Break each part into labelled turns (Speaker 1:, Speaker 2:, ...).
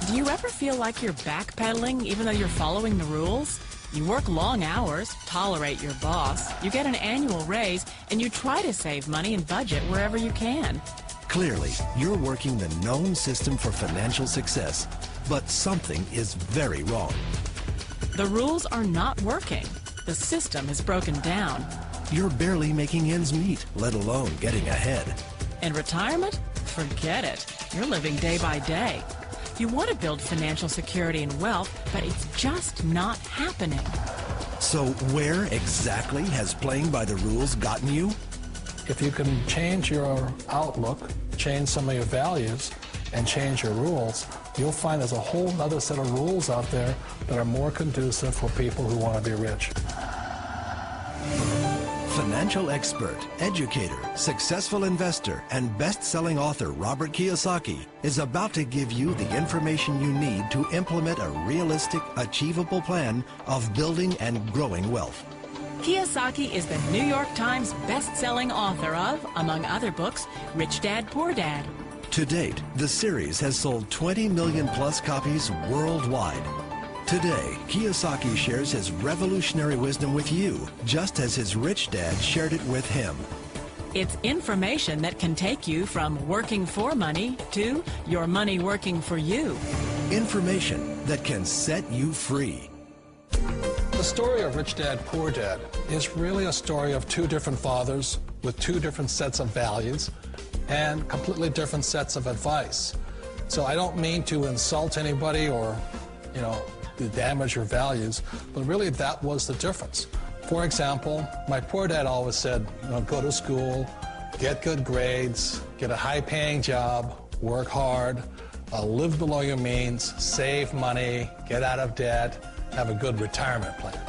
Speaker 1: Do you ever feel like you're backpedaling even though you're following the rules? You work long hours, tolerate your boss, you get an annual raise, and you try to save money and budget wherever you can.
Speaker 2: Clearly, you're working the known system for financial success, but something is very wrong.
Speaker 1: The rules are not working. The system is broken down.
Speaker 2: You're barely making ends meet, let alone getting ahead.
Speaker 1: And retirement? Forget it. You're living day by day. You want to build financial security and wealth, but it's just not happening.
Speaker 2: So where exactly has playing by the rules gotten you?
Speaker 3: If you can change your outlook, change some of your values, and change your rules, you'll find there's a whole other set of rules out there that are more conducive for people who want to be rich.
Speaker 2: Financial expert, educator, successful investor, and best-selling author Robert Kiyosaki is about to give you the information you need to implement a realistic, achievable plan of building and growing wealth.
Speaker 1: Kiyosaki is the New York Times best-selling author of, among other books, Rich Dad, Poor Dad.
Speaker 2: To date, the series has sold 20 million plus copies worldwide. Today, Kiyosaki shares his revolutionary wisdom with you, just as his rich dad shared it with him.
Speaker 1: It's information that can take you from working for money to your money working for you.
Speaker 2: Information that can set you free.
Speaker 3: The story of Rich Dad, Poor Dad is really a story of two different fathers with two different sets of values and completely different sets of advice. So I don't mean to insult anybody or, to damage your values, but really that was the difference. For example, my poor dad always said, go to school, get good grades, get a high-paying job, work hard, live below your means, save money, get out of debt, have a good retirement plan.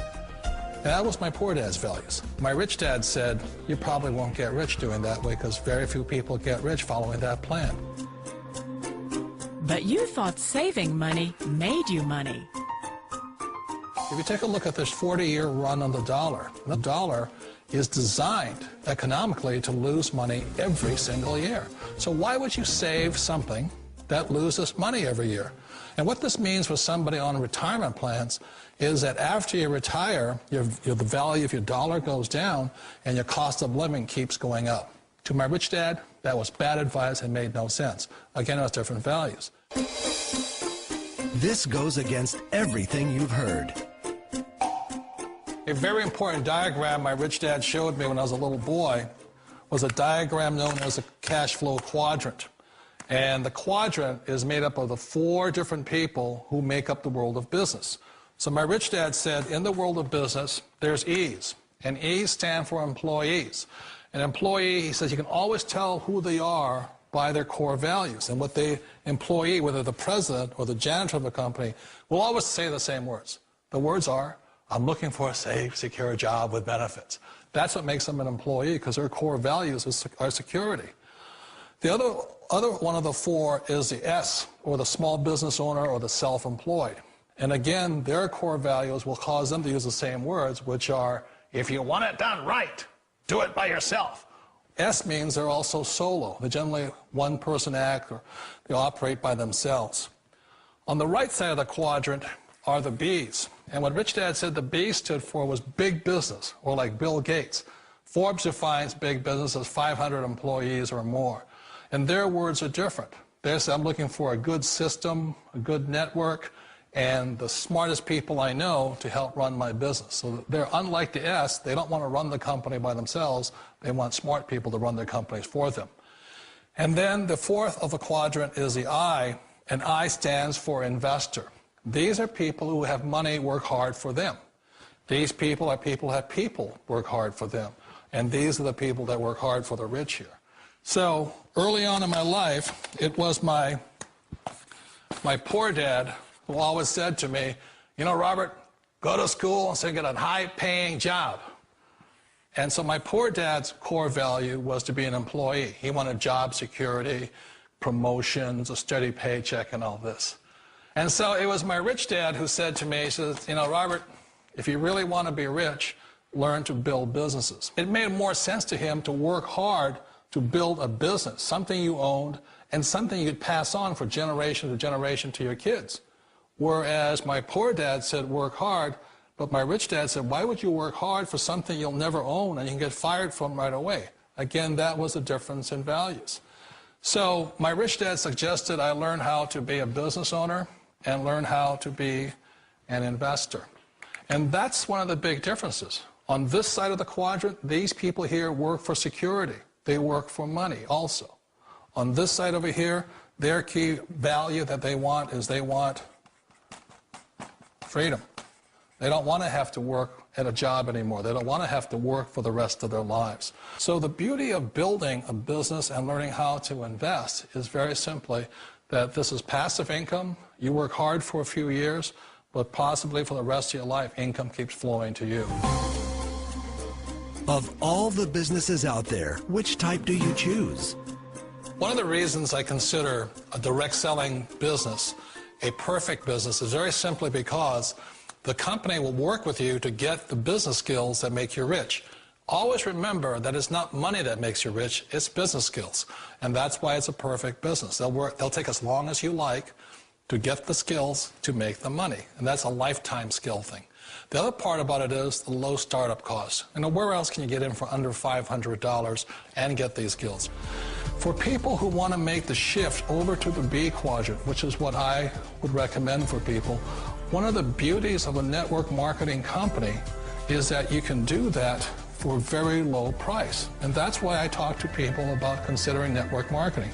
Speaker 3: And that was my poor dad's values. My rich dad said, you probably won't get rich doing that way because very few people get rich following that plan.
Speaker 1: But you thought saving money made you money.
Speaker 3: If you take a look at this 40-year run on the dollar is designed economically to lose money every single year. So why would you save something that loses money every year? And what this means for somebody on retirement plans is that after you retire, the value of your dollar goes down and your cost of living keeps going up. To my rich dad, that was bad advice and made no sense. Again, it was different values.
Speaker 2: This goes against everything you've heard.
Speaker 3: A very important diagram my rich dad showed me when I was a little boy was a diagram known as a cash flow quadrant. And the quadrant is made up of the 4 different people who make up the world of business. So my rich dad said, in the world of business, there's E's. And E's stand for employees. An employee, he says, you can always tell who they are by their core values. And what the employee, whether the president or the janitor of the company, will always say the same words. The words are, I'm looking for a safe, secure job with benefits. That's what makes them an employee, because their core values are security. The other one of the 4 is the S, or the small business owner or the self-employed. And again, their core values will cause them to use the same words, which are, if you want it done right, do it by yourself. S means they're also solo. They're generally one-person act, or they operate by themselves. On the right side of the quadrant are the B's. And what Rich Dad said the B stood for was big business, or like Bill Gates. Forbes defines big business as 500 employees or more. And their words are different. They say, I'm looking for a good system, a good network, and the smartest people I know to help run my business. So they're unlike the S. They don't want to run the company by themselves. They want smart people to run their companies for them. And then the 4th of the quadrant is the I, and I stands for investor. These are people who have money work hard for them. These people are people who have people work hard for them. And these are the people that work hard for the rich here. So early on in my life, it was my poor dad who always said to me, Robert, go to school and get a high-paying job. And so my poor dad's core value was to be an employee. He wanted job security, promotions, a steady paycheck, and all this. And so it was my rich dad who said to me, he says, Robert, if you really want to be rich, learn to build businesses. It made more sense to him to work hard to build a business, something you owned, and something you'd pass on for generation to generation to your kids. Whereas my poor dad said, work hard, but my rich dad said, why would you work hard for something you'll never own and you can get fired from right away? Again, that was a difference in values. So my rich dad suggested I learn how to be a business owner and learn how to be an investor. And that's one of the big differences. On this side of the quadrant, these people here work for security. They work for money also. On this side over here, their key value that they want is they want freedom. They don't want to have to work at a job anymore. They don't want to have to work for the rest of their lives. So the beauty of building a business and learning how to invest is very simply that this is passive income. You work hard for a few years, but possibly for the rest of your life, income keeps flowing to you.
Speaker 2: Of all the businesses out there, which type do you choose?
Speaker 3: One of the reasons I consider a direct selling business a perfect business is very simply because the company will work with you to get the business skills that make you rich. Always remember that it's not money that makes you rich, it's business skills. And that's why it's a perfect business. They'll take as long as you like to get the skills to make the money. And that's a lifetime skill thing. The other part about it is the low startup cost. Where else can you get in for under $500 and get these skills? For people who want to make the shift over to the B quadrant, which is what I would recommend for people, one of the beauties of a network marketing company is that you can do that for a very low price. And that's why I talk to people about considering network marketing.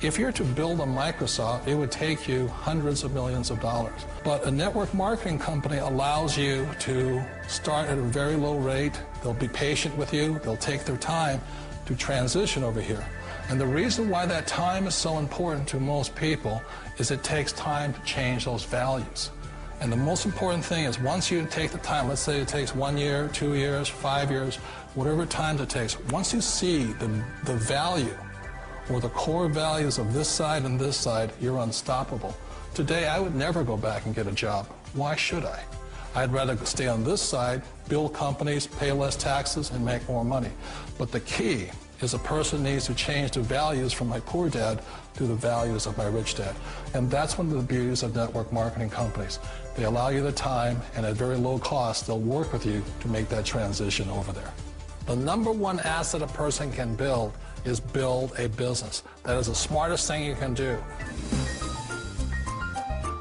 Speaker 3: If you're to build a Microsoft, it would take you hundreds of millions of dollars. But a network marketing company allows you to start at a very low rate. They'll be patient with you. They'll take their time to transition over here. And the reason why that time is so important to most people is it takes time to change those values. And the most important thing is once you take the time, let's say it takes 1 year, 2 years, 5 years, whatever time it takes, once you see the value or the core values of this side and this side, you're unstoppable. Today, I would never go back and get a job. Why should I? I'd rather stay on this side, build companies, pay less taxes, and make more money. But the key is a person needs to change the values from my poor dad to the values of my rich dad. And that's one of the beauties of network marketing companies. They allow you the time, and at very low cost, they'll work with you to make that transition over there. The number one asset a person can build is build a business. That is the smartest thing you can do.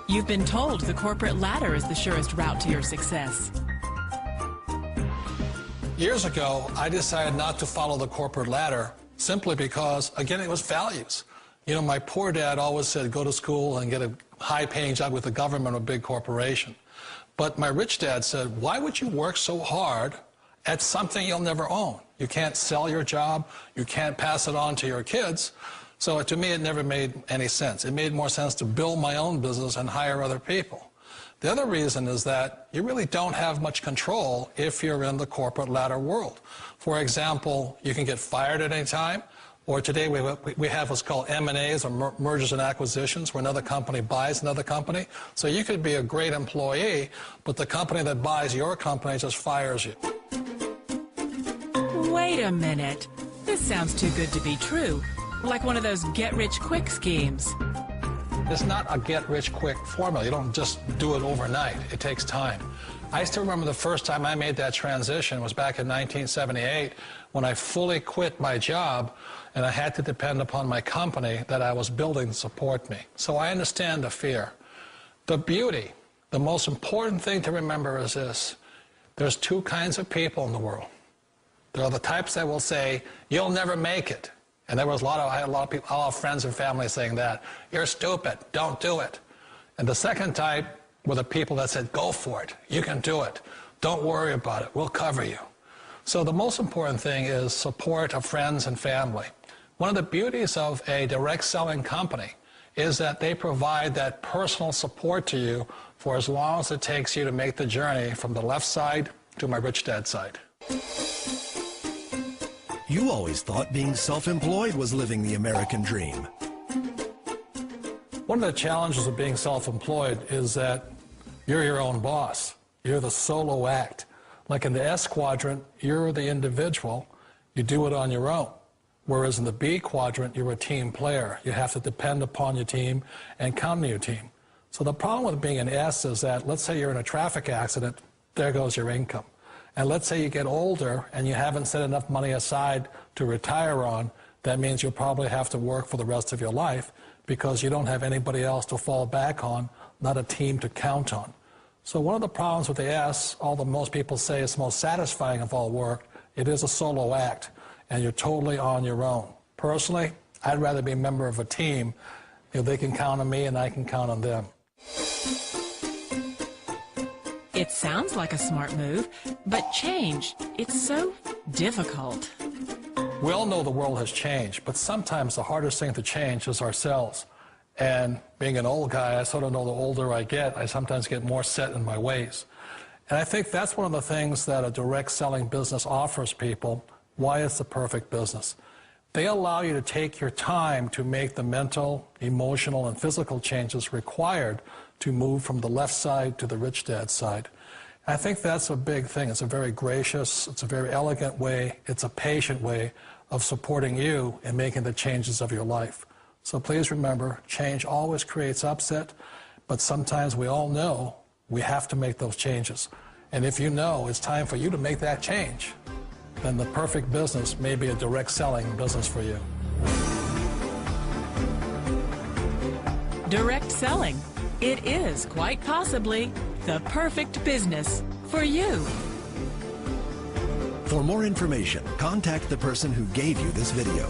Speaker 1: You've been told the corporate ladder is the surest route to your success.
Speaker 3: Years ago, I decided not to follow the corporate ladder simply because, again, it was values. You know, my poor dad always said, go to school and get a high-paying job with the government or a big corporation. But my rich dad said, why would you work so hard at something you'll never own? You can't sell your job. You can't pass it on to your kids. So to me, it never made any sense. It made more sense to build my own business and hire other people. The other reason is that you really don't have much control if you're in the corporate ladder world. For example, you can get fired at any time, or today we have what's called M&As, or mergers and acquisitions, where another company buys another company. So you could be a great employee, but the company that buys your company just fires you.
Speaker 1: Wait a minute. This sounds too good to be true. Like one of those get-rich-quick schemes.
Speaker 3: It's not a get-rich-quick formula. You don't just do it overnight. It takes time. I still remember the first time I made that transition was back in 1978 when I fully quit my job and I had to depend upon my company that I was building to support me. So I understand the fear. The beauty, the most important thing to remember is this. There's two kinds of people in the world. There are the types that will say, you'll never make it. And there was I had a lot of people, a lot of friends and family saying that. You're stupid. Don't do it. And the second type were the people that said, go for it. You can do it. Don't worry about it. We'll cover you. So the most important thing is support of friends and family. One of the beauties of a direct selling company is that they provide that personal support to you for as long as it takes you to make the journey from the left side to my rich dad side.
Speaker 2: You always thought being self-employed was living the American dream.
Speaker 3: One of the challenges of being self-employed is that you're your own boss. You're the solo act. Like in the S quadrant, you're the individual. You do it on your own. Whereas in the B quadrant, you're a team player. You have to depend upon your team and count on your team. So the problem with being an S is that, let's say you're in a traffic accident, there goes your income. And let's say you get older and you haven't set enough money aside to retire on, that means you'll probably have to work for the rest of your life because you don't have anybody else to fall back on, not a team to count on. So one of the problems with the S, although most people say it's the most satisfying of all work, it is a solo act, and you're totally on your own. Personally, I'd rather be a member of a team. They can count on me and I can count on them.
Speaker 1: It sounds like a smart move, but change, it's so difficult.
Speaker 3: We all know the world has changed, but sometimes the hardest thing to change is ourselves. And being an old guy, I sort of know the older I get, I sometimes get more set in my ways. And I think that's one of the things that a direct selling business offers people, why it's the perfect business. They allow you to take your time to make the mental, emotional, and physical changes required to move from the left side to the rich dad side. I think that's a big thing. It's a very gracious, it's a very elegant way, it's a patient way of supporting you in making the changes of your life. So please remember, change always creates upset, but sometimes we all know we have to make those changes. And if you know it's time for you to make that change, then the perfect business may be a direct selling business for you.
Speaker 1: Direct selling. It is quite possibly the perfect business for you.
Speaker 2: For more information, contact the person who gave you this video.